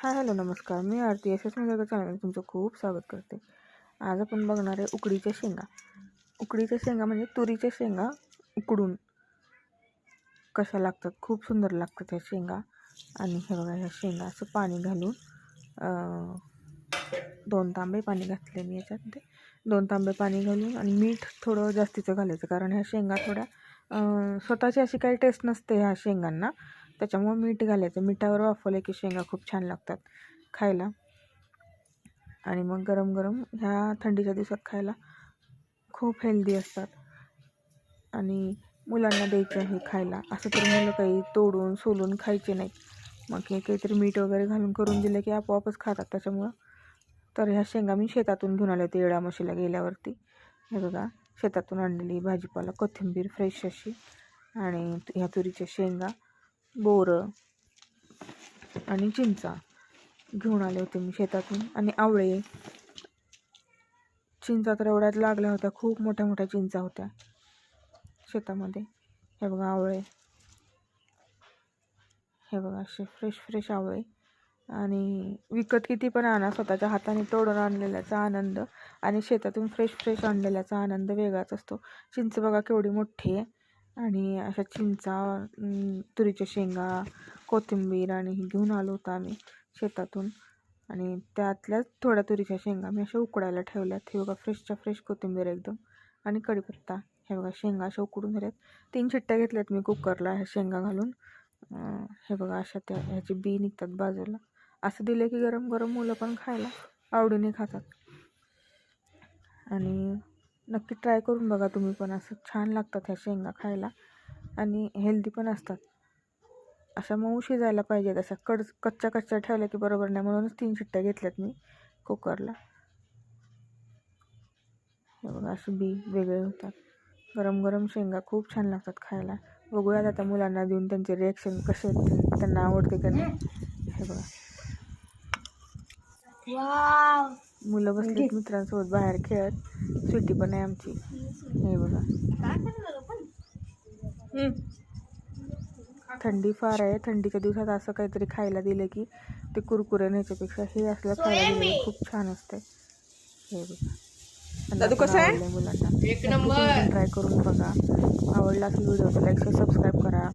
Hi hello नमस्कार. मी आरती यशस नगर channel तुमचं खूप स्वागत करते. आज आपण बघणार आहे उकडीच्या शेंगा. उकडीच्या शेंगा म्हणजे तुरीच्या शेंगा उकडून कशा लागतात. खूप सुंदर लागतात ह्या शेंगा. आणि हे बघा, ह्या शेंगा असं पाणी घालून 2 तांबे पाणी घातले मी याच्यात. 2 तांबे पाणी घालून आणि मीठ थोडं जास्तीचं घालायचं, कारण ह्या शेंगा थोड्या स्वतःची अशी काही टेस्ट नसते ह्या शेंगांना, त्याच्यामुळं मीठ घालायचं. मिठावर वाफवले की शेंगा खूप छान लागतात खायला. आणि मग गरम गरम ह्या थंडीच्या दिवसात खायला खूप हेल्दी असतात आणि मुलांना द्यायचे आहे खायला. असं तर मुलं काही तोडून सोलून खायचे नाहीत. मग हे काहीतरी मीठ वगैरे घालून करून दिलं की आपोआपच खातात. त्याच्यामुळं तर ह्या शेंगा मी शेतातून घेऊन आले होते येडामशीला गेल्यावरती. हे बघा, शेतातून आणलेली भाजीपाला, कोथिंबीर फ्रेश अशी, आणि ह्या तुरीच्या शेंगा, बोरं आणि चिंचा घेऊन आले होते मी शेतातून. आणि आवळे, चिंचा तर एवढ्यात लागल्या होत्या, खूप मोठ्या मोठ्या चिंचा होत्या शेतामध्ये. हे बघा आवळे, हे बघा असे फ्रेश फ्रेश आवळे. आणि विकत किती पण आणा, स्वतःच्या हाताने तोडून आणलेल्याचा आनंद आणि शेतातून फ्रेश फ्रेश आणलेल्याचा आनंद वेगळाच असतो. चिंच बघा केवढी मोठी आहे. आणि अशा चिंचा, तुरीच्या शेंगा, कोथिंबीर आणि हे घेऊन आलो होतो आम्ही शेतातून. आणि त्यातल्याच थोड्या तुरीच्या शेंगा मी अशा उकडायला ठेवल्यात. हे बघा, फ्रेशच्या फ्रेश कोथिंबीर एकदम, आणि कढीपत्ता. हे बघा, शेंगा अशा उकडून झाल्यात. 3 शिट्ट्या घेतल्यात मी कुकरला ह्या शेंगा घालून. हे बघा, अशा ह्याची बी निघतात बाजूला. असं दिलं की गरम गरम मुलं पण खायला आवडीने खातात. आणि नक्की ट्राय करून बघा तुम्ही पण. असं छान लागतात ह्या शेंगा खायला आणि हेल्दी पण असतात. अशा मऊ शिजायला पाहिजेत. अशा कच्च्या कच्च्या ठेवल्या की बरोबर नाही, म्हणूनच 3 शिट्ट्या घेतल्यात मी कुकरला. हे बघा, असे बी वेगळे होतात. गरम गरम शेंगा खूप छान लागतात खायला. बघूयात आता मुलांना देऊन त्यांचे रिॲक्शन कसे आहेत, त्यांना आवडते का नाही. हे बघा, मुलं बसलीत मित्रांसोबत बाहेर खेळत. स्वीटी पण आहे आमची. हे बघा, थंडी फार आहे. थंडीच्या दिवसात असं काहीतरी खायला दिलं की ते कुरकुरे न्यायच्यापेक्षा हे असलं खायला दिलं खूप छान असते. हे बघा, कसं आहे मुलांना. ट्राय करून बघा. आवडला असेल व्हिडिओ तर लाईक सबस्क्राईब करा.